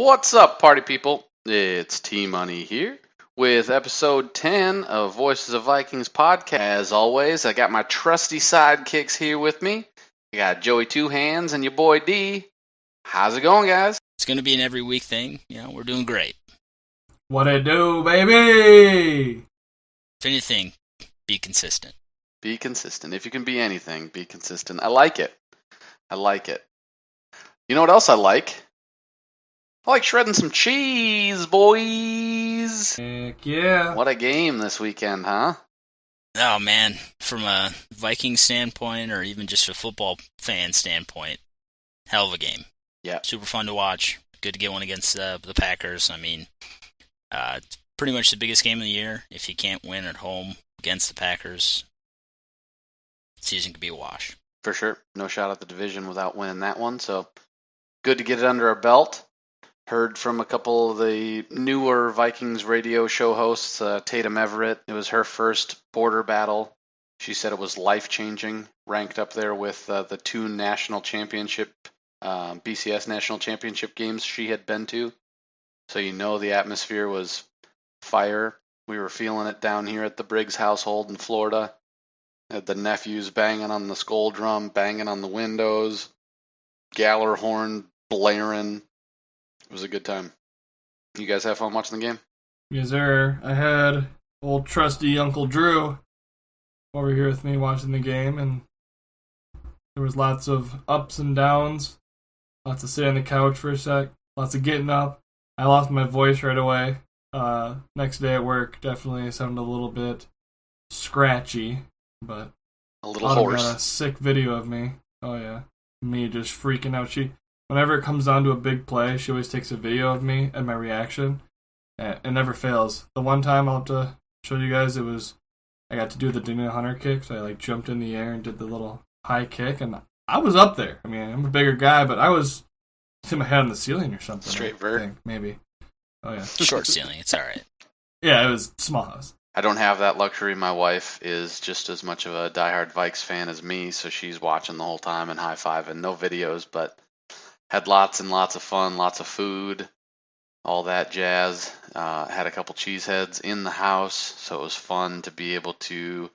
What's up, party people? It's T-Money here with episode 10 of Voices of Vikings podcast. As always, I got my trusty sidekicks here with me. I got Joey Two Hands and Ya Boi D. How's it going, guys? It's going to be an every week thing. We're doing great. What it do, baby? If anything, be consistent. Be consistent. If you can be anything, be consistent. I like it. You know what else I like? I like shredding some cheese, boys. Heck yeah. What a game this weekend, huh? Oh, man. From a Viking standpoint or even just a football fan standpoint, hell of a game. Yeah. Super fun to watch. Good to get one against the Packers. I mean, it's pretty much the biggest game of the year. If you can't win at home against the Packers, the season could be a wash. For sure. No shot at the division without winning that one, so good to get it under our belt. Heard from a couple of the newer Vikings radio show hosts, Tatum Everett. It was her first border battle. She said it was life-changing, ranked up there with the two national championship, BCS national championship games she had been to. So the atmosphere was fire. We were feeling it down here at the Briggs household in Florida. Had the nephews banging on the SKOL drum, banging on the windows, Galler horn blaring. It was a good time. You guys have fun watching the game? Yes, sir. I had old trusty Uncle Drew over here with me watching the game, and there was lots of ups and downs. Lots of sitting on the couch for a sec. Lots of getting up. I lost my voice right away. Next day at work, definitely sounded a little bit scratchy, but a little hoarse. Got a sick video of me. Oh yeah, me just freaking out. Whenever it comes down to a big play, she always takes a video of me and my reaction. It never fails. The one time I'll have to show you guys, I got to do the Daniel Hunter kick, so I jumped in the air and did the little high kick, and I was up there. I mean, I'm a bigger guy, but I was hitting my head on the ceiling or something. Straight vert? Maybe. Oh yeah. Short ceiling, it's alright. Yeah, it was small house. I don't have that luxury. My wife is just as much of a diehard Vikes fan as me, so she's watching the whole time and high-fiving. No videos, but had lots and lots of fun, lots of food, all that jazz. Had a couple cheeseheads in the house, so it was fun to be able to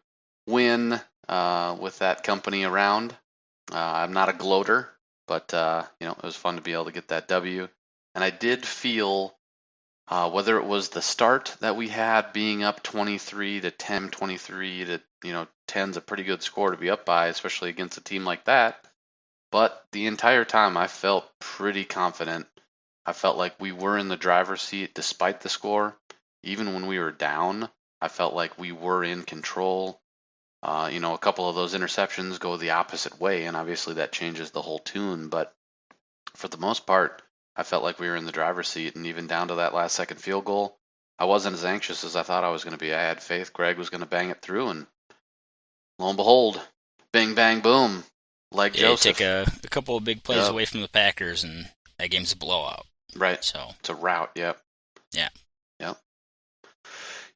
win with that company around. I'm not a gloater, but it was fun to be able to get that W. And I did feel, whether it was the start that we had being up 23 to 10, 23 to 10's a pretty good score to be up by, especially against a team like that. But the entire time, I felt pretty confident. I felt like we were in the driver's seat despite the score. Even when we were down, I felt like we were in control. A couple of those interceptions go the opposite way, and obviously that changes the whole tune. But for the most part, I felt like we were in the driver's seat, and even down to that last-second field goal, I wasn't as anxious as I thought I was going to be. I had faith Greg was going to bang it through, and lo and behold, bing, bang, boom. Like Joseph. Take a couple of big plays away from the Packers, and that game's a blowout. Right. So it's a rout. Yep. Yeah.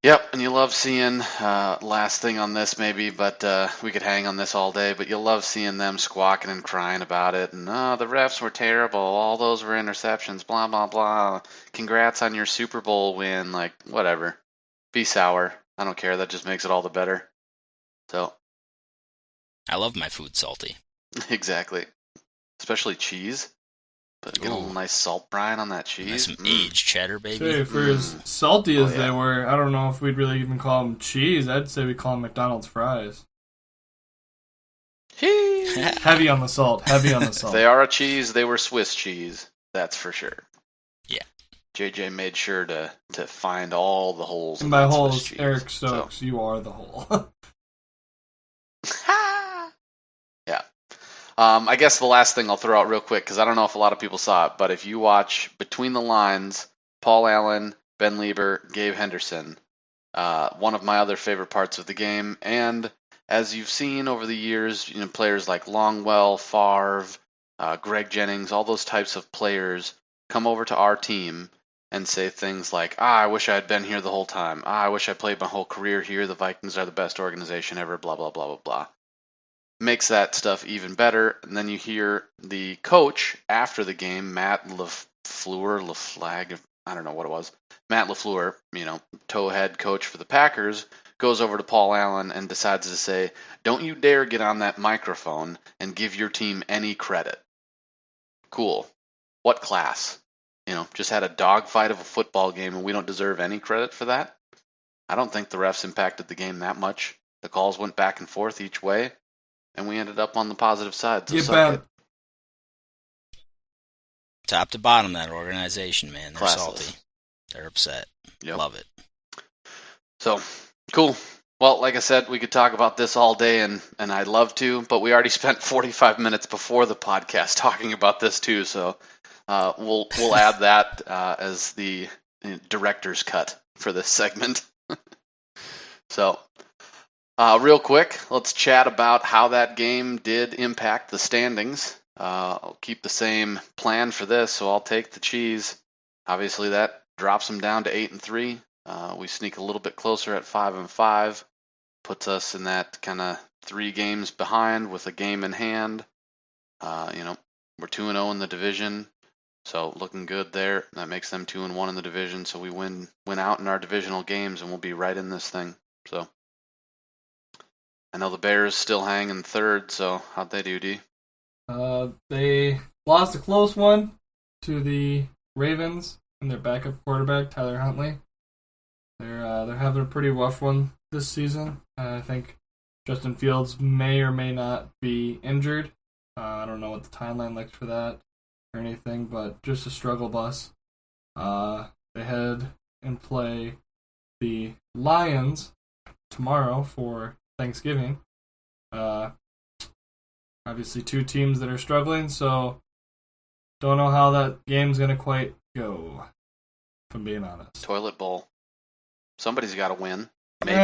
Yep. And you love seeing last thing on this maybe, but we could hang on this all day. But you love seeing them squawking and crying about it. And the refs were terrible. All those were interceptions. Blah blah blah. Congrats on your Super Bowl win. Like whatever. Be sour. I don't care. That just makes it all the better. So. I love my food salty. Exactly. Especially cheese. But get a little nice salt brine on that cheese. Some aged cheddar, baby. Say, for as salty as they were, I don't know if we'd really even call them cheese. I'd say we call them McDonald's fries. Heavy on the salt. They are a cheese. They were Swiss cheese. That's for sure. Yeah. JJ made sure to find all the holes. And by holes, Eric Stokes, you are the hole. Yeah. I guess the last thing I'll throw out real quick, because I don't know if a lot of people saw it, but if you watch Between the Lines, Paul Allen, Ben Lieber, Gabe Henderson, one of my other favorite parts of the game, and as you've seen over the years, players like Longwell, Favre, Greg Jennings, all those types of players come over to our team and say things like, I wish I had been here the whole time. I wish I played my whole career here. The Vikings are the best organization ever, blah, blah, blah, blah, blah. Makes that stuff even better. And then you hear the coach after the game, Matt LaFlag, I don't know what it was. Matt LaFleur, toe head coach for the Packers, goes over to Paul Allen and decides to say, "Don't you dare get on that microphone and give your team any credit." Cool. What class? Just had a dogfight of a football game and we don't deserve any credit for that? I don't think the refs impacted the game that much. The calls went back and forth each way, and we ended up on the positive side. So Get suck back. it. Top to bottom, that organization, man. They're Classless. salty. They're upset. Yep. Love it. So, cool. Well, like I said, we could talk about this all day, and I'd love to, but we already spent 45 minutes before the podcast talking about this too, so we'll add that as the director's cut for this segment. So, real quick, let's chat about how that game did impact the standings. I'll keep the same plan for this, so I'll take the cheese. Obviously, that drops them down to 8-3. We sneak a little bit closer at 5-5, puts us in that kind of 3 games behind with a game in hand. We're 2-0 in the division, so looking good there. That makes them 2-1 in the division, so we win out in our divisional games, and we'll be right in this thing. So I know the Bears still hang in third, so how'd they do, D? They lost a close one to the Ravens and their backup quarterback, Tyler Huntley. They're having a pretty rough one this season. I think Justin Fields may or may not be injured. I don't know what the timeline looks for that or anything, but just a struggle bus. They head and play the Lions tomorrow for Thanksgiving. Obviously 2 teams that are struggling, so don't know how that game's going to quite go, if I'm being honest. Toilet bowl. Somebody's got to win. Maybe.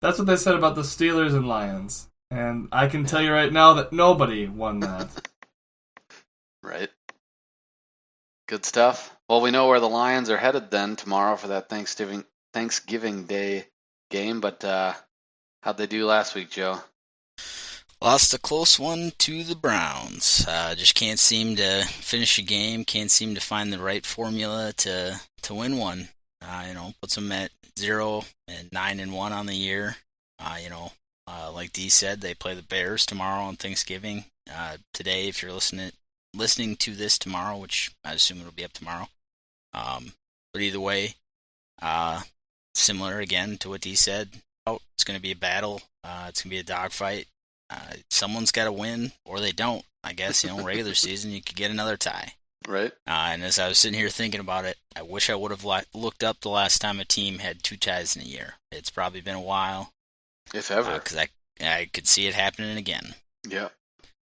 That's what they said about the Steelers and Lions. And I can tell you right now that nobody won that. Right. Good stuff. Well, we know where the Lions are headed then tomorrow for that Thanksgiving Day game, but how'd they do last week, Joe? Lost a close one to the Browns. Just can't seem to finish a game. Can't seem to find the right formula to win one. Puts them at 0-9-1 on the year. Like Dee said, they play the Bears tomorrow on Thanksgiving. Today, if you're listening to this tomorrow, which I assume it'll be up tomorrow. But either way, similar again to what Dee said. It's going to be a battle. It's going to be a dogfight. Someone's got to win, or they don't. I guess, regular season, you could get another tie. Right. And as I was sitting here thinking about it, I wish I would have looked up the last time a team had 2 ties in a year. It's probably been a while. If ever. Because I could see it happening again. Yeah.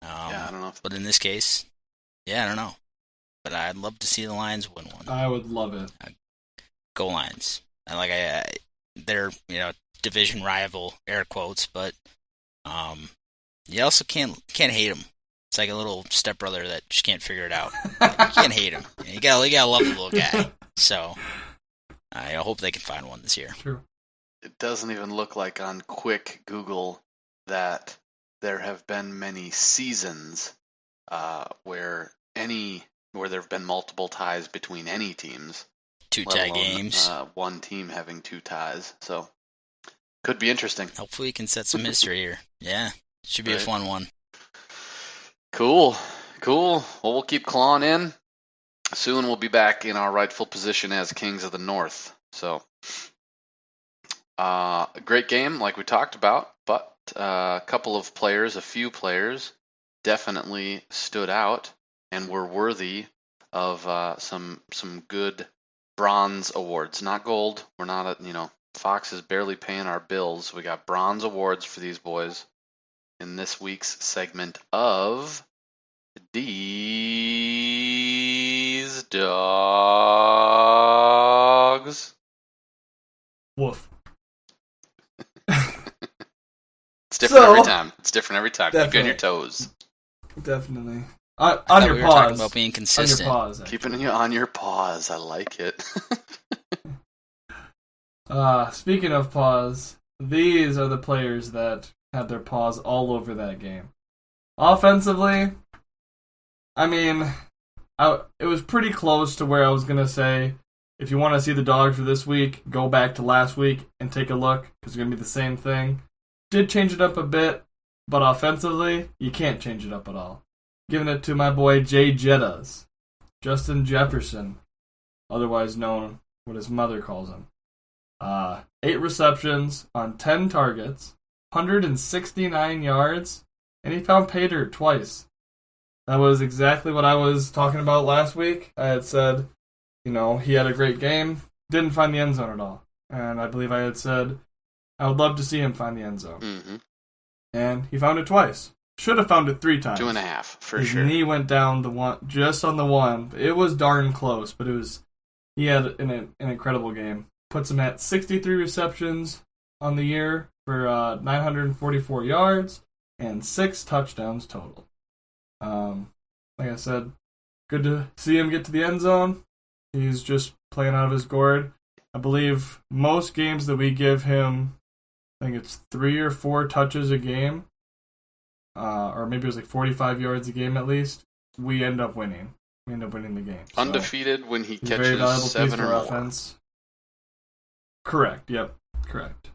I don't know. But in this case, I don't know. But I'd love to see the Lions win one. I would love it. Go Lions. They're, division rival, air quotes, but you also can't hate them. It's like a little stepbrother that just can't figure it out. You can't hate him. You gotta love the little guy. So I hope they can find one this year. True. It doesn't even look like on quick Google that there have been many seasons where there have been multiple ties between any teams. 2 tie games. One team having 2 ties. So could be interesting. Hopefully we can set some history here. Yeah. Should be a fun one. Cool. Well, we'll keep clawing in. Soon we'll be back in our rightful position as Kings of the North. So, a great game, like we talked about, but a few players, definitely stood out and were worthy of some good bronze awards. Not gold. We're not Fox is barely paying our bills. We got bronze awards for these boys in this week's segment of D's Dogs. Woof. It's different every time. Definitely. Keep on your toes. Definitely. I On your we were paws. talking about being consistent. On your paws. Keeping you on your paws. I like it. Speaking of paws, these are the players that had their paws all over that game. Offensively, I it was pretty close to where I was gonna say, if you want to see the Dawgs for this week, go back to last week and take a look, because it's gonna be the same thing. Did change it up a bit, but offensively, you can't change it up at all. Giving it to my boy Jay Jettas, Justin Jefferson, otherwise known what his mother calls him. 8 receptions on 10 targets, 169 yards, and he found pay dirt twice. That was exactly what I was talking about last week. I had said, he had a great game, didn't find the end zone at all. And I believe I had said I would love to see him find the end zone. Mm-hmm. And he found it twice. Should have found it 3 times. 2.5, for His sure. His knee went down just on the one. It was darn close, but he had an incredible game. Puts him at 63 receptions on the year for 944 yards and 6 touchdowns total. Like I said, good to see him get to the end zone. He's just playing out of his gourd. I believe most games that we give him, I think it's 3 or 4 touches a game, or maybe it was like 45 yards a game at least, we end up winning. We end up winning the game. So Undefeated when he he's a very catches valuable 7 piece or for more. offense. Correct. Yep. Correct.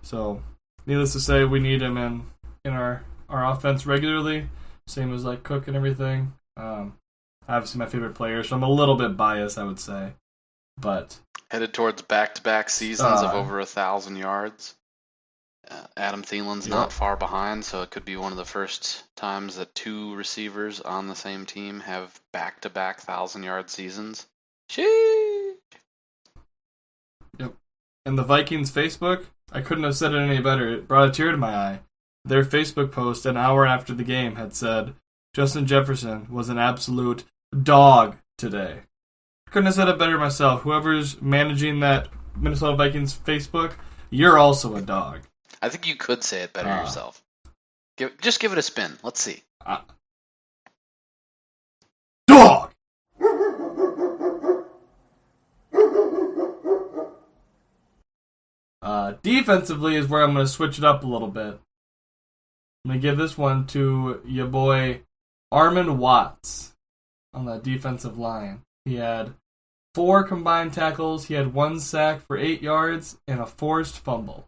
So, needless to say, we need him in our offense regularly. Same as like Cook and everything. Obviously my favorite player, so I'm a little bit biased, I would say. But Headed towards back-to-back seasons of over 1,000 yards. Adam Thielen's not far behind, so it could be one of the first times that 2 receivers on the same team have back-to-back 1,000-yard seasons. Sheesh! Yep. And the Vikings Facebook, I couldn't have said it any better. It brought a tear to my eye. Their Facebook post an hour after the game had said, Justin Jefferson was an absolute dog today. Couldn't have said it better myself. Whoever's managing that Minnesota Vikings Facebook, you're also a dog. I think you could say it better yourself. Just give it a spin. Let's see. Dog! Defensively is where I'm going to switch it up a little bit. I'm going to give this one to Ya Boi Armon Watts on that defensive line. He had 4 combined tackles. He had 1 sack for 8 yards and a forced fumble.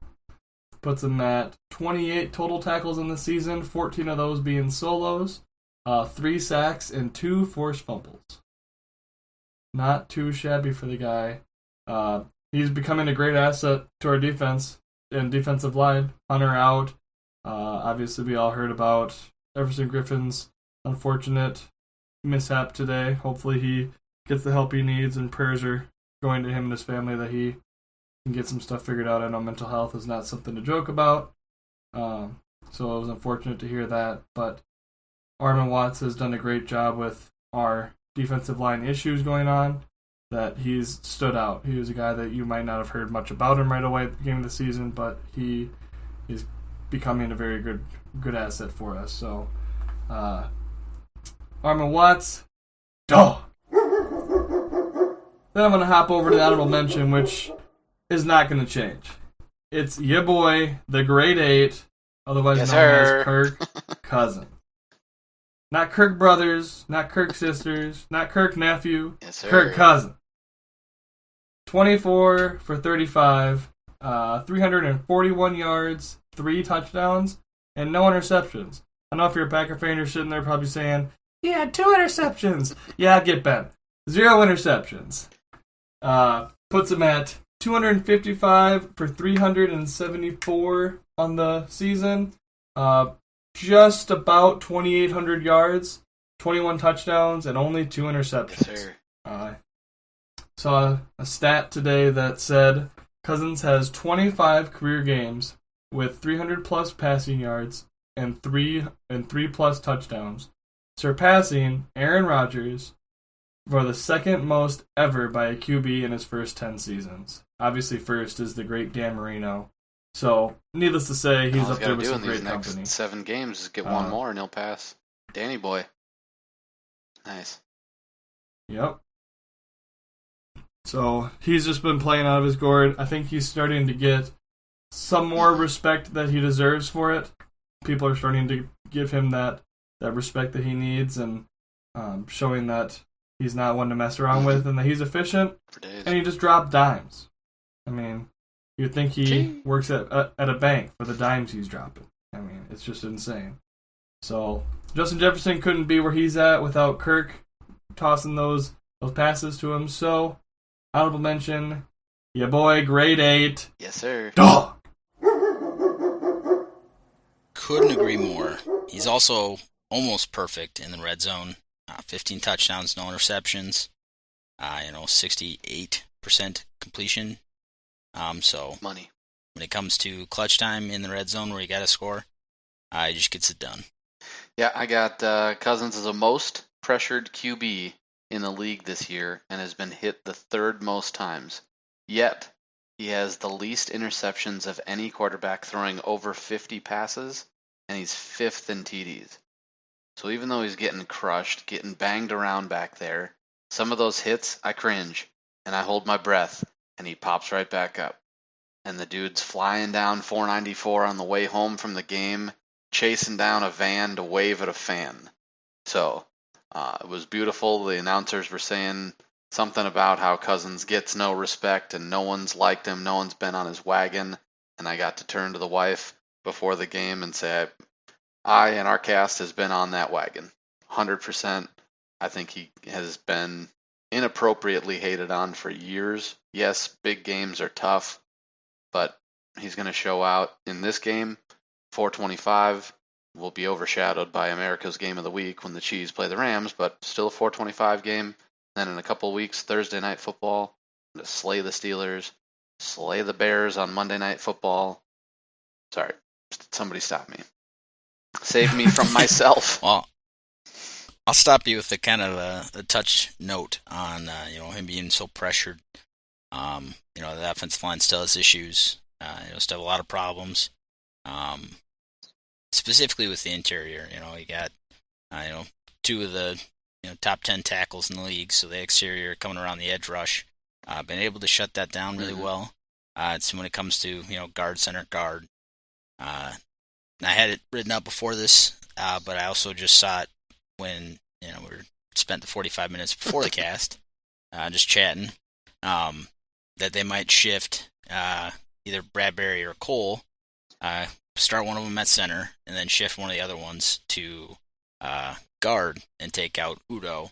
Puts him at 28 total tackles in the season, 14 of those being solos, 3 sacks, and 2 forced fumbles. Not too shabby for the guy. He's becoming a great asset to our defense and defensive line. Hunter out. Obviously, we all heard about Everson Griffin's unfortunate mishap today. Hopefully, he gets the help he needs, and prayers are going to him and his family that he can get some stuff figured out. I know mental health is not something to joke about, so it was unfortunate to hear that. But Armon Watts has done a great job with our defensive line issues going on, that he's stood out. He was a guy that you might not have heard much about him right away at the beginning of the season, but he is becoming a very good asset for us. So, Armon Watts, dog! Then I'm going to hop over to the honorable mention, which is not going to change. It's Ya Boi, the Grade 8, otherwise known as Kirk Cousins. Not Kirk brothers, not Kirk sisters, not Kirk nephew, Kirk Cousins. 24 for 35, 341 yards, 3 touchdowns, and no interceptions. I know if you're a Packer fan, you're sitting there probably saying, he had 2 interceptions. Yeah, get bent. 0 interceptions. Puts him at 255 for 374 on the season. Just about 2,800 yards, 21 touchdowns, and only 2 interceptions. Yes, sir. Saw a stat today that said Cousins has 25 career games with 300-plus passing yards and 3+ touchdowns, surpassing Aaron Rodgers for the second most ever by a QB in his first 10 seasons. Obviously, first is the great Dan Marino. So, needless to say, he's up there with some great company. Next 7 games is get 1 more and he'll pass Danny Boy. Nice. Yep. So, he's just been playing out of his gourd. I think he's starting to get some more respect that he deserves for it. People are starting to give him that respect that he needs, and showing that he's not one to mess around with, and that he's efficient, For days. and he just dropped dimes. I mean, you'd think he works at a bank for the dimes he's dropping. I mean, it's just insane. So Justin Jefferson couldn't be where he's at without Kirk tossing those passes to him. So honorable mention, Ya Boi, grade 8. Yes, sir. Dog. Couldn't agree more. He's also almost perfect in the red zone. 15 touchdowns, no interceptions. 68% completion. So Money. when it comes to clutch time in the red zone where you got to score, he just gets it done. Yeah, I got Cousins as the most pressured QB in the league this year and has been hit the third most times. Yet, he has the least interceptions of any quarterback, throwing over 50 passes, and he's 5th in TDs. So even though he's getting crushed, getting banged around back there, some of those hits, I cringe, and I hold my breath, and he pops right back up. And the dude's flying down 494 on the way home from the game, chasing down a van to wave at a fan. So it was beautiful. The announcers were saying something about how Cousins gets no respect and no one's liked him, no one's been on his wagon. And I got to turn to the wife before the game and say, I and our cast has been on that wagon. 100%. I think he has been inappropriately hated on for years. Yes, big games are tough, but he's going to show out in this game. 425 will be overshadowed by America's game of the week when the Chiefs play the Rams, but still a 425 game. Then in a couple of weeks, Thursday Night Football, to slay the Steelers, slay the Bears on Monday Night Football. Sorry, somebody stop me. Save me from myself. Well, I'll stop you with the kind of a touch note on him being so pressured. The offensive line still has issues. Still have a lot of problems. Specifically with the interior, you got two of the top 10 tackles in the league, so the exterior coming around the edge rush, been able to shut that down really well. It's when it comes to guard, center, guard. I had it written up before this, but I also just saw it when we spent the 45 minutes before the cast, just chatting. That they might shift either Bradbury or Cole, start one of them at center, and then shift one of the other ones to guard and take out Udo,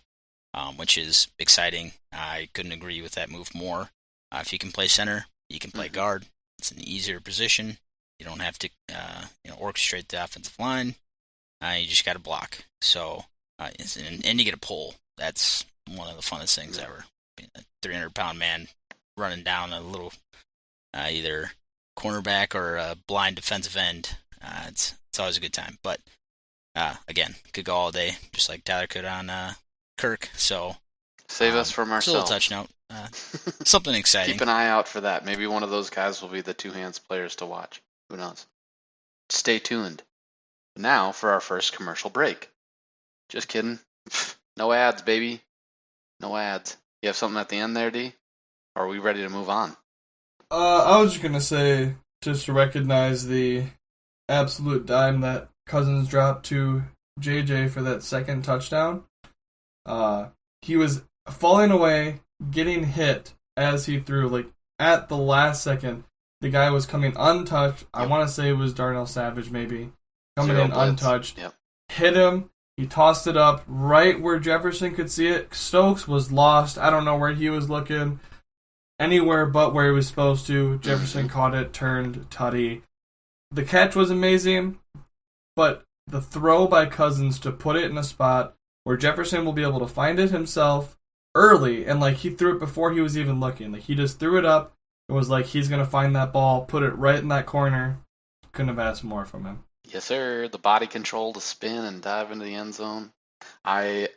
which is exciting. I couldn't agree with that move more. If you can play center, you can play guard. It's an easier position. You don't have to orchestrate the offensive line. You just got to block. So and you get a pull. That's one of the funnest things ever. A 300-pound man running down a little either cornerback or a blind defensive end. It's always a good time. But again, could go all day, just like Tyler could on Kirk. So save us from it's a little ourselves. touch note. Something exciting. Keep an eye out for that. Maybe one of those guys will be the two-hands players to watch. Who knows? Stay tuned. Now for our first commercial break. Just kidding. No ads, baby. No ads. You have something at the end there, D? Or are we ready to move on? I was just going to say, just to recognize the absolute dime that Cousins dropped to JJ for that second touchdown. He was falling away, getting hit as he threw. Like, at the last second, the guy was coming untouched. Yep. I want to say it was Darnell Savage, maybe. Coming in untouched. Yep. Hit him. He tossed it up right where Jefferson could see it. Stokes was lost. I don't know where he was looking. Anywhere but where he was supposed to. Jefferson caught it, turned, tutty. The catch was amazing, but the throw by Cousins to put it in a spot where Jefferson will be able to find it himself early, and he threw it before he was even looking. He just threw it up. It was like he's going to find that ball, put it right in that corner. Couldn't have asked more from him. Yes, sir. The body control to spin and dive into the end zone. I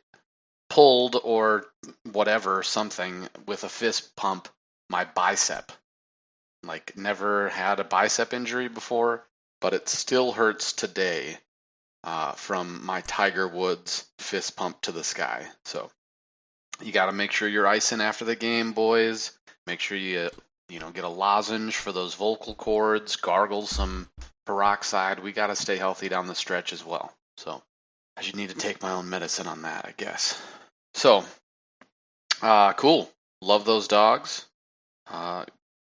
pulled or whatever, something, with a fist pump, my bicep. Never had a bicep injury before, but it still hurts today from my Tiger Woods fist pump to the sky. So you got to make sure you're icing after the game, boys. Make sure you get a lozenge for those vocal cords, gargle some peroxide. We got to stay healthy down the stretch as well. So I should need to take my own medicine on that, I guess. So Cool. Love those dogs.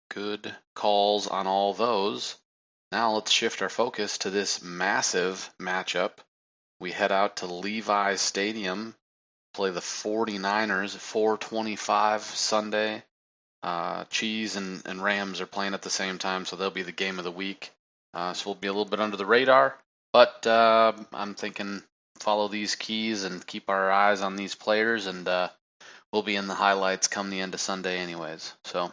Good calls on all those. Now let's shift our focus to this massive matchup. We head out to Levi Stadium, play the 49ers at 4:25 Sunday. Chiefs and Rams are playing at the same time, so they'll be the game of the week. So we'll be a little bit under the radar, but I'm thinking follow these keys and keep our eyes on these players, and we'll be in the highlights come the end of Sunday anyways. So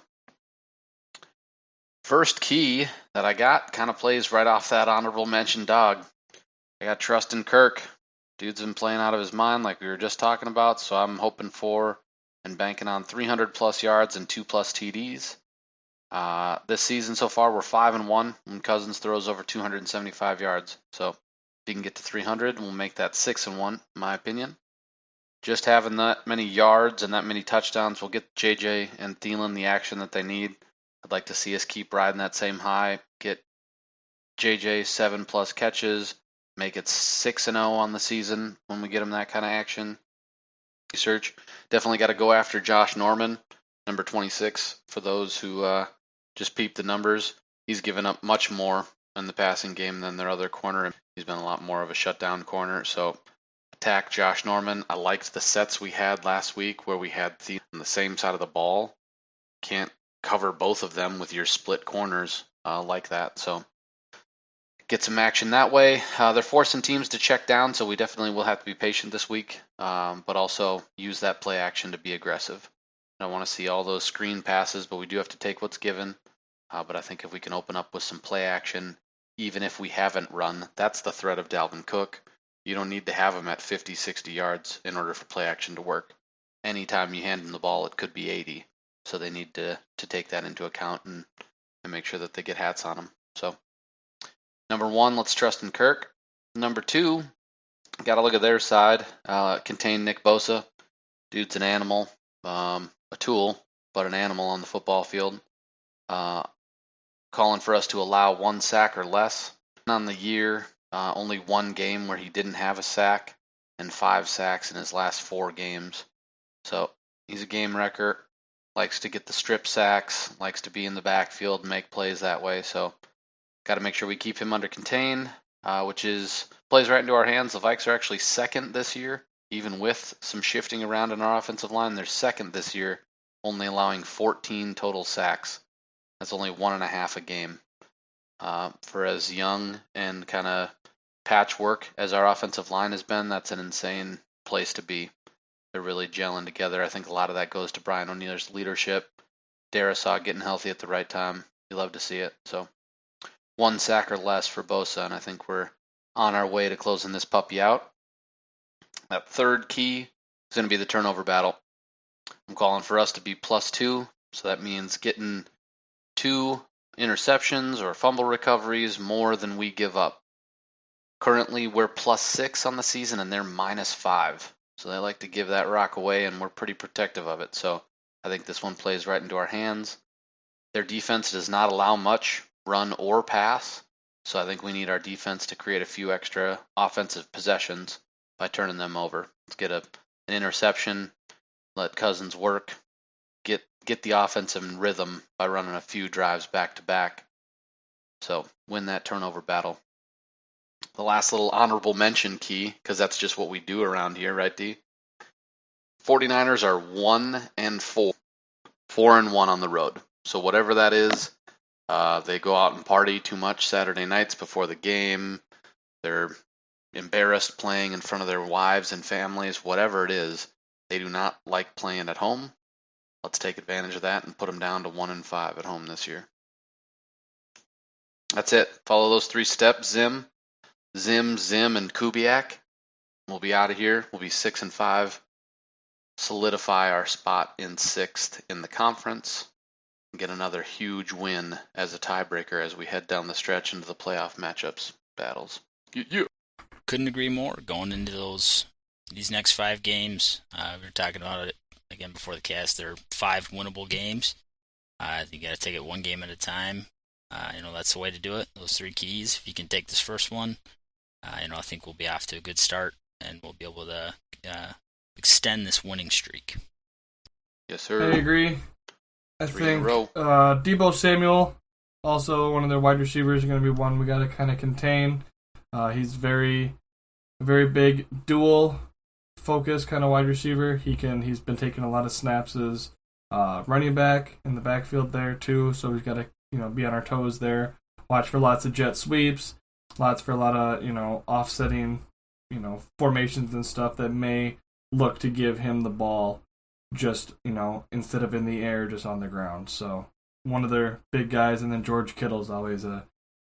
first key that I got kind of plays right off that honorable mention dog. I got Trustin Kirk. Dude's been playing out of his mind like we were just talking about, so I'm hoping for and banking on 300 plus yards and 2 plus TDs. This season so far we're 5-1 when Cousins throws over 275 yards. So if he can get to 300, we'll make that 6-1 in my opinion. Just having that many yards and that many touchdowns will get JJ and Thielen the action that they need. I'd like to see us keep riding that same high, get JJ 7 plus catches, make it 6-0 on the season when we get him that kind of action. Research. Definitely got to go after Josh Norman, number 26, for those who just peep the numbers. He's given up much more in the passing game than their other corner. He's been a lot more of a shutdown corner, so attack Josh Norman. I liked the sets we had last week where we had Thielen on the same side of the ball. Can't cover both of them with your split corners like that, so get some action that way. They're forcing teams to check down, so we definitely will have to be patient this week, but also use that play action to be aggressive. I don't want to see all those screen passes, but we do have to take what's given. But I think if we can open up with some play action, even if we haven't run, that's the threat of Dalvin Cook. You don't need to have him at 50, 60 yards in order for play action to work. Anytime you hand him the ball, it could be 80. So they need to take that into account and make sure that they get hats on him. So number one, let's trust in Kirk. Number two, got to look at their side. Contain Nick Bosa. Dude's an animal, a tool, but an animal on the football field. Calling for us to allow 1 sack or less. On the year, only one game where he didn't have a sack and 5 sacks in his last 4 games. So he's a game wrecker. Likes to get the strip sacks, likes to be in the backfield and make plays that way. So got to make sure we keep him under contain, which plays right into our hands. The Vikes are actually second this year, even with some shifting around in our offensive line. They're second this year, only allowing 14 total sacks. That's only 1.5 a game. For as young and kind of patchwork as our offensive line has been, that's an insane place to be. They're really gelling together. I think a lot of that goes to Brian O'Neill's leadership. Darisaw getting healthy at the right time. You love to see it. So 1 sack or less for Bosa, and I think we're on our way to closing this puppy out. That third key is going to be the turnover battle. I'm calling for us to be +2, so that means getting 2 interceptions or fumble recoveries more than we give up. Currently, we're +6 on the season, and they're -5. So they like to give that rock away, and we're pretty protective of it. So I think this one plays right into our hands. Their defense does not allow much run or pass, so I think we need our defense to create a few extra offensive possessions by turning them over. Let's get an interception, let Cousins work, get the offense in rhythm by running a few drives back to back. So win that turnover battle. The last little honorable mention key, because that's just what we do around here, right, D? 49ers are 1-4, 4-1 on the road. So whatever that is, they go out and party too much Saturday nights before the game. They're embarrassed playing in front of their wives and families, whatever it is. They do not like playing at home. Let's take advantage of that and put them down to 1-5 at home this year. That's it. Follow those 3 steps, Zim, and Kubiak. We'll be out of here. We'll be 6-5. Solidify our spot in 6th in the conference. Get another huge win as a tiebreaker as we head down the stretch into the playoff matchups battles. Yeah. Couldn't agree more. Going into these next 5 games, we were talking about it again before the cast. They're 5 winnable games. You got to take it 1 game at a time. That's the way to do it. Those 3 keys. If you can take this first one, I think we'll be off to a good start, and we'll be able to extend this winning streak. Yes, I sir. agree. I 3 in a think row. Deebo Samuel, also one of their wide receivers, is going to be one we got to kind of contain. He's very big dual focus kind of wide receiver. He's been taking a lot of snaps as running back in the backfield there too. So we've got to be on our toes there. Watch for lots of jet sweeps, lots for a lot of offsetting formations and stuff that may look to give him the ball just instead of in the air, just on the ground. So one of their big guys, and then George Kittle's always an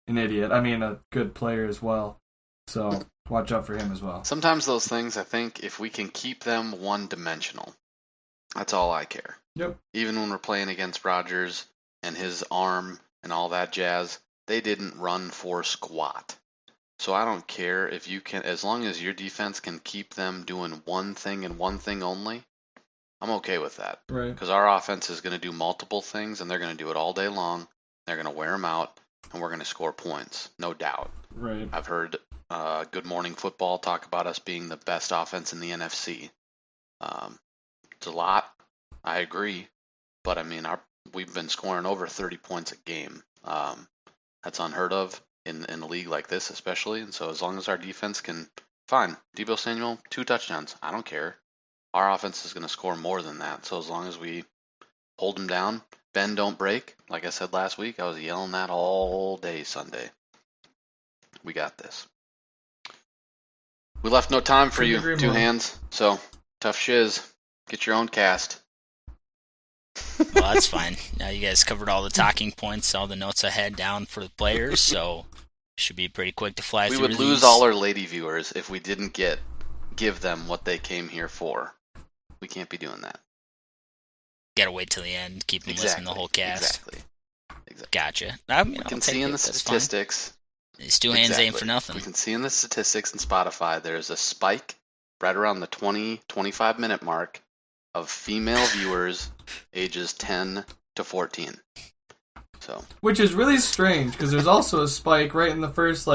idiot. I mean, a good player as well. So watch out for him as well. Sometimes those things, I think, if we can keep them one-dimensional, that's all I care. Yep. Even when we're playing against Rodgers and his arm and all that jazz, they didn't run for squat. So I don't care if you can, as long as your defense can keep them doing one thing and one thing only, I'm okay with that. Right. Because our offense is going to do multiple things, and they're going to do it all day long. They're going to wear them out, and we're going to score points, no doubt. Right. I've heard Good Morning Football talk about us being the best offense in the NFC. It's a lot. I agree. But, I mean, we've been scoring over 30 points a game. That's unheard of in a league like this, especially. And so as long as our defense can, fine. Deebo Samuel, 2 touchdowns. I don't care. Our offense is going to score more than that. So as long as we hold them down, bend, don't break. Like I said last week, I was yelling that all day Sunday. We got this. We left no time for you, 2 hands. So tough shiz. Get your own cast. Well, that's fine. Now you guys covered all the talking points, all the notes I had down for the players, so should be pretty quick to fly through. We would lose all our lady viewers if we didn't give them what they came here for. We can't be doing that. Gotta wait till the end, keep them listening the whole cast. Exactly. Gotcha. We can see in the statistics. These 2 hands ain't for nothing. We can see in the statistics in Spotify there's a spike right around the 20-25 minute mark of female viewers ages 10 to 14. So, which is really strange because there's also a spike right in the first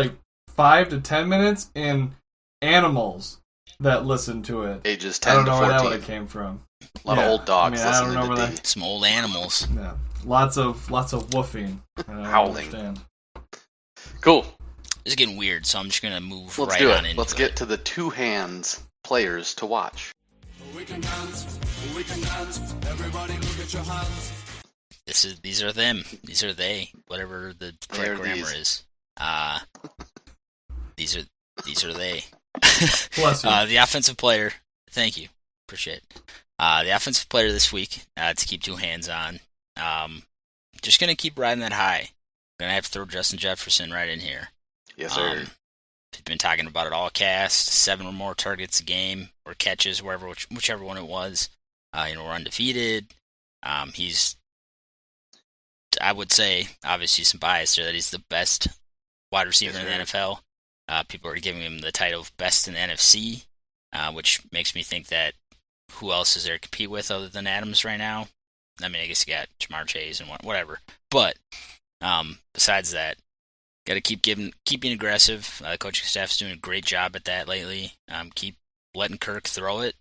5 to 10 minutes in animals that listen to it. Ages 10 to 14. I don't know where that would have came from. A lot of old dogs listening to D. Some old animals. Yeah, lots of woofing. Howling. Understand. Cool. It's getting weird, so I'm just gonna move Let's right do it. on into Let's get to the 2 hands players to watch. We can dance, everybody look at your hands. These are them. These are they. Whatever the correct grammar is. These are they. Bless you. The offensive player. Thank you. Appreciate it. The offensive player this week to keep 2 hands on. Just gonna keep riding that high. Gonna have to throw Justin Jefferson right in here. Yes, sir. We've been talking about it all cast. 7 or more targets a game or catches, whichever one it was. We're undefeated. He's, I would say, obviously some bias there, that he's the best wide receiver in the NFL. People are giving him the title of best in the NFC, which makes me think that who else is there to compete with other than Adams right now? I mean, I guess you got Jamar Chase and whatever. But besides that, got to keep being aggressive. The coaching staff's doing a great job at that lately. Keep letting Kirk throw it.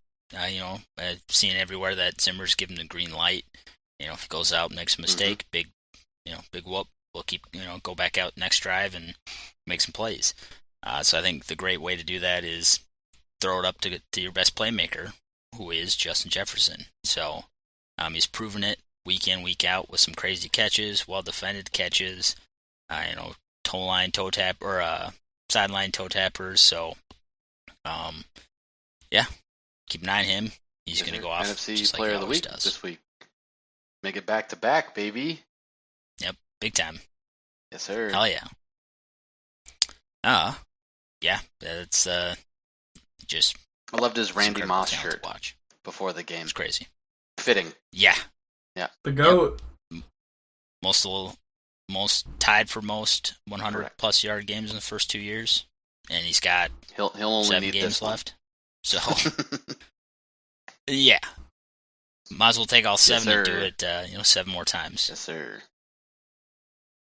Seeing everywhere that Zimmer's giving the green light. If he goes out and makes a mistake, big whoop. We'll keep go back out next drive and make some plays. So I think the great way to do that is throw it up to your best playmaker, who is Justin Jefferson. So he's proven it week in, week out with some crazy catches, well-defended catches, sideline toe tappers. So, keep an eye on him. He's going to go off NFC just Player like of the he Week does. this week. Make it back-to-back, baby. Yep, big time. Yes, sir. Hell yeah. That's just. I loved his Randy Moss talent to shirt watch. before the game. It's crazy. Fitting. Yeah. The GOAT. Most tied for most 100 Correct. plus yard games in the first 2 years, and he's got He'll only 7 need games this left. So yeah, might as well take all 7 and do it 7 more times. Yes, sir.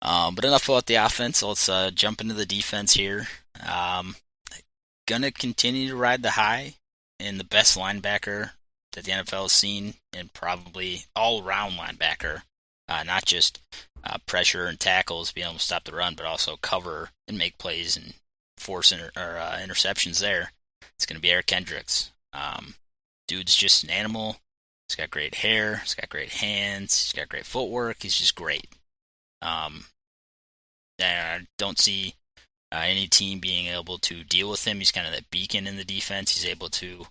But enough about the offense. Let's jump into the defense here. Gonna continue to ride the high, and the best linebacker that the NFL has seen, and probably all-around linebacker, not just pressure and tackles, being able to stop the run, but also cover and make plays and force interceptions there. It's going to be Eric Kendricks. Dude's just an animal. He's got great hair. He's got great hands. He's got great footwork. He's just great. I don't see any team being able to deal with him. He's kind of that beacon in the defense. He's able to,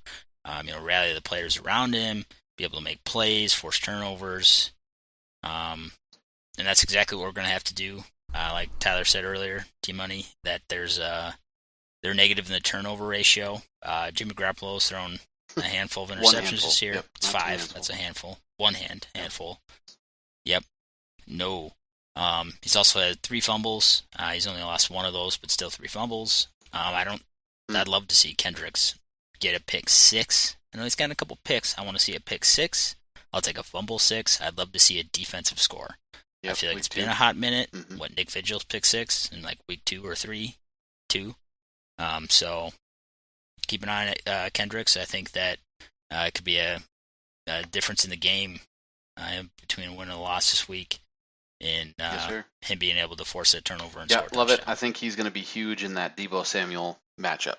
rally the players around him, be able to make plays, force turnovers, and that's exactly what we're going to have to do. Like Tyler said earlier, T-Money, that they're negative in the turnover ratio. Jimmy Garoppolo's thrown a handful of interceptions this year. Yep, it's 5. That's a handful. Handful. Yep. No. He's also had 3 fumbles. He's only lost 1 of those, but still 3 fumbles. I'd love to see Kendricks get a pick 6. I know he's gotten a couple picks. I want to see a pick 6. I'll take a fumble 6. I'd love to see a defensive score. Yep, I feel like it's 2. been a hot minute. Mm-hmm. What, Nick Vigil's pick 6 in like week 2 or 3? 2. So keep an eye on Kendricks. I think that it could be a difference in the game between a win and a loss this week. And him being able to force a turnover and score. Yeah, love it. I think he's going to be huge in that Deebo Samuel matchup.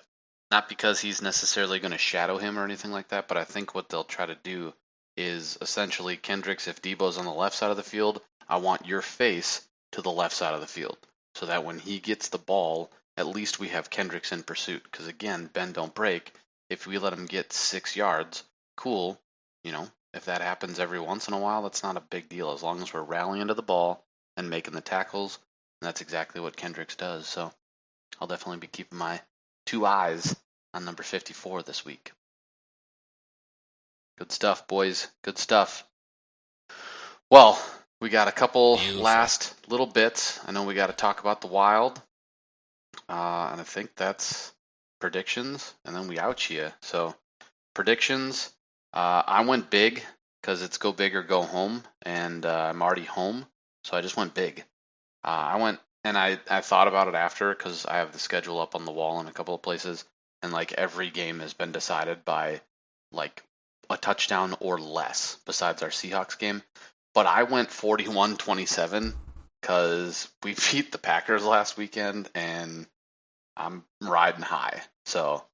Not because he's necessarily going to shadow him or anything like that, but I think what they'll try to do is essentially Kendricks, if Deebo's on the left side of the field, I want your face to the left side of the field so that when he gets the ball, at least we have Kendricks in pursuit. Because again, bend don't break. If we let him get 6 yards, cool, if that happens every once in a while, that's not a big deal as long as we're rallying to the ball and making the tackles. And that's exactly what Kendricks does. So I'll definitely be keeping my 2 eyes on number 54 this week. Good stuff, boys. Good stuff. Well, we got a couple last little bits. I know we got to talk about the Wild. And I think that's predictions. And then we out you. So predictions. I went big because it's go big or go home, and I'm already home, so I just went big. I went, and I thought about it after because I have the schedule up on the wall in a couple of places, and like every game has been decided by like a touchdown or less besides our Seahawks game. But I went 41-27 because we beat the Packers last weekend, and I'm riding high. So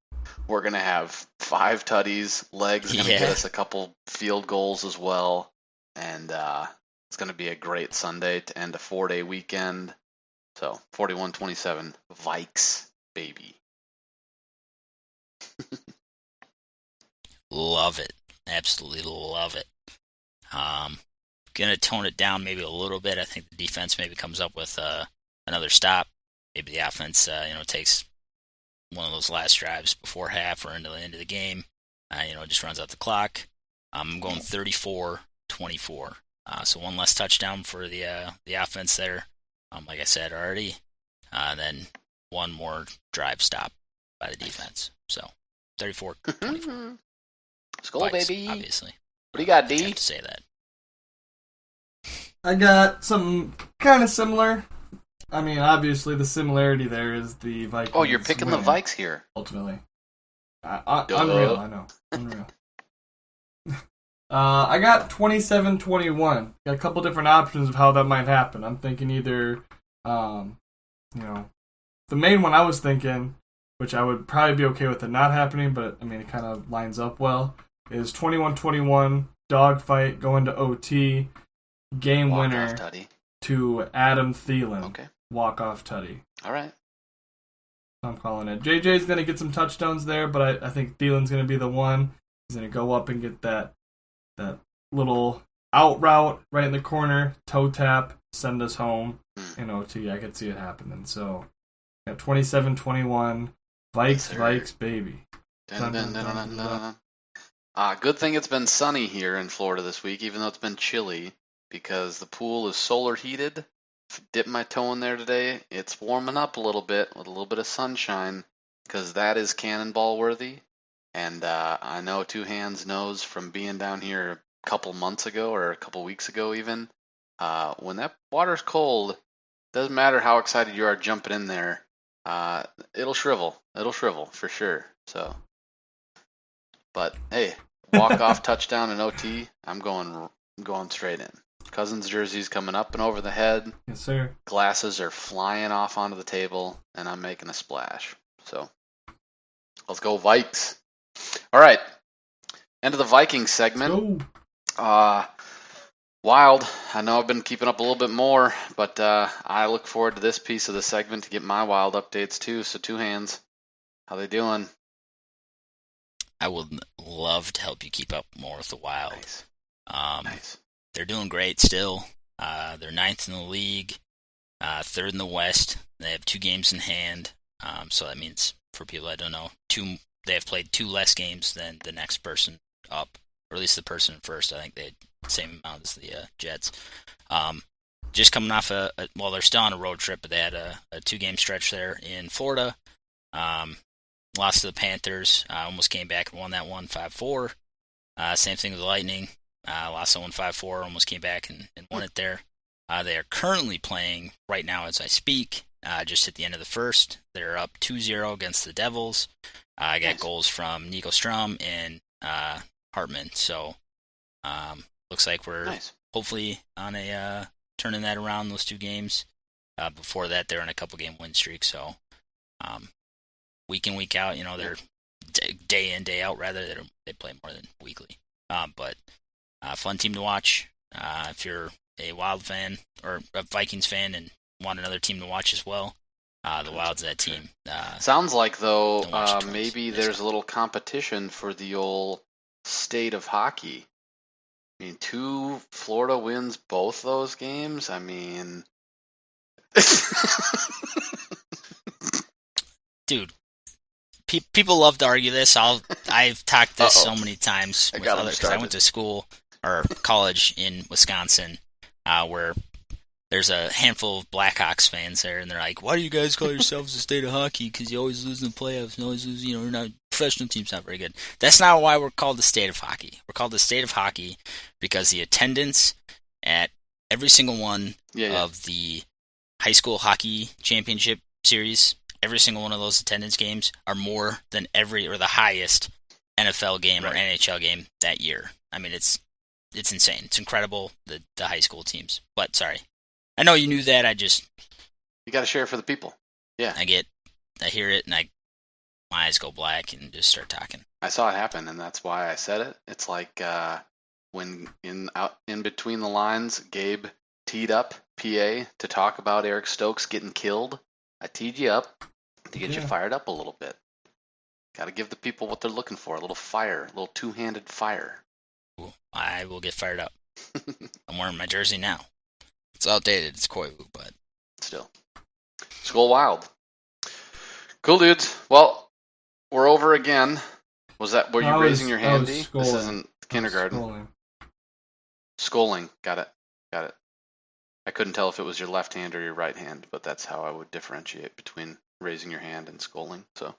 we're going to have 5 tutties. Leg's going to get us a couple field goals as well. And it's going to be a great Sunday to end a 4-day weekend. So 41-27, Vikes, baby. Love it. Absolutely love it. Going to tone it down maybe a little bit. I think the defense maybe comes up with another stop. Maybe the offense takes one of those last drives before half or into the end of the game, just runs out the clock. I'm going 34-24. So 1 less touchdown for the offense there. Like I said already. Then 1 more drive stop by the defense. So 34-24. SKOL, Vikes, baby. Obviously. What do you got, D? I have to say that. I got something kind of similar. I mean, obviously, the similarity there is the Vikings. Oh, you're picking winning, the Vikes here. ultimately. Unreal, I know. Unreal. I got 27-21. Got a couple different options of how that might happen. I'm thinking either, the main one I was thinking, which I would probably be okay with it not happening, but, I mean, it kind of lines up well, is 21-21, dogfight, going to OT, game winner to Adam Thielen. Okay. Walk-off tutty. All right. I'm calling it. JJ's going to get some touchdowns there, but I think Thielen's going to be the one. He's going to go up and get that little out route right in the corner, toe tap, send us home in OT. I could see it happening. So, got 27-21. Vikes, baby. Dun, dun, dun, dun, dun, dun. Good thing it's been sunny here in Florida this week, even though it's been chilly, because the pool is solar heated. Dip my toe in there today. It's warming up a little bit with a little bit of sunshine, because that is cannonball worthy. And I know Two Hands knows from being down here a couple months ago or a couple weeks ago even, when that water's cold, doesn't matter how excited you are jumping in there, it'll shrivel. It'll shrivel for sure. So, but hey, walk-off touchdown in OT, I'm going straight in. Cousins' jersey's coming up and over the head. Yes, sir. Glasses are flying off onto the table, and I'm making a splash. So, let's go Vikes. All right, end of the Vikings segment. Go. Wild. I know I've been keeping up a little bit more, but I look forward to this piece of the segment to get my Wild updates too. So, two hands. How they doing? I would love to help you keep up more with the Wild. Nice. Nice. They're doing great still. They're 9th in the league, 3rd in the West. They have 2 games in hand. So that means, for people that don't know, they have played 2 less games than the next person up, or at least the person first. I think they had the same amount as the Jets. Just coming off well, they're still on a road trip, but they had a 2-game stretch there in Florida. Lost to the Panthers. Almost came back and won that one 5-4. Same thing with the Lightning. Lost that one 5-4. Almost came back and won it there. They are currently playing right now as I speak. Just at the end of the first. They're up 2-0 against the Devils. I got goals from Nico Strum and Hartman. So looks like we're hopefully on a turning that around, those 2 games. Before that, they're on a couple-game win streak. So week in, week out, they're day in, day out, rather. They play more than weekly. But fun team to watch. If you're a Wild fan or a Vikings fan and want another team to watch as well, the Wild's that team. Sounds like, though, maybe there's a little competition for the old state of hockey. I mean, 2 Florida wins both those games. I mean... Dude, people love to argue this. I've talked this so many times with others, because I went to school or college in Wisconsin, where there's a handful of Blackhawks fans there, and they're like, "Why do you guys call yourselves the state of hockey? Because you always lose in the playoffs, and always lose. You're not professional team's not very good." That's not why we're called the state of hockey. We're called the state of hockey because the attendance at every single one of the high school hockey championship series. Every single one of those attendance games are more than the highest NFL game or NHL game that year. I mean, it's insane. It's incredible, the high school teams. But, sorry. I know you knew that. You got to share it for the people. Yeah. I hear it, and my eyes go black and just start talking. I saw it happen, and that's why I said it. It's like when in between the lines, Gabe teed up PA to talk about Eric Stokes getting killed. I teed you up to get you fired up a little bit. Got to give the people what they're looking for, a little fire, a little two-handed fire. Ooh, I will get fired up. I'm wearing my jersey now. It's outdated, it's Koivu, but... Still. SKOL Wild. Cool, dudes. Well, we're over again. Were you raising your hand, D? This isn't kindergarten. Skolling. Got it. I couldn't tell if it was your left hand or your right hand, but that's how I would differentiate between raising your hand and skolling. So,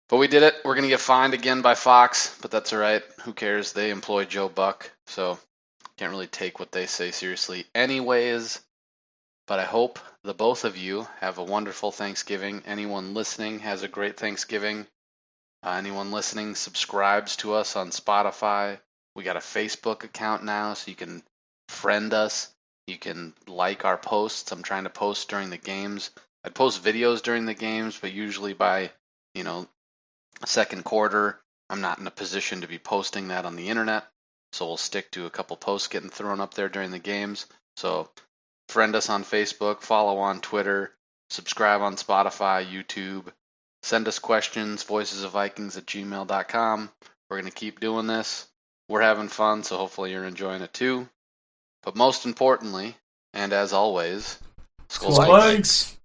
but we did it. We're gonna get fined again by Fox, but that's all right. Who cares? They employ Joe Buck, so can't really take what they say seriously, anyways. But I hope the both of you have a wonderful Thanksgiving. Anyone listening has a great Thanksgiving. Anyone listening subscribes to us on Spotify. We got a Facebook account now, so you can friend us. You can like our posts. I'm trying to post during the games. I'd post videos during the games, but usually by, second quarter, I'm not in a position to be posting that on the internet. So we'll stick to a couple posts getting thrown up there during the games. So friend us on Facebook, follow on Twitter, subscribe on Spotify, YouTube. Send us questions, voicesofvikings@gmail.com. We're going to keep doing this. We're having fun, so hopefully you're enjoying it too. But most importantly, and as always, SKOL Vikes.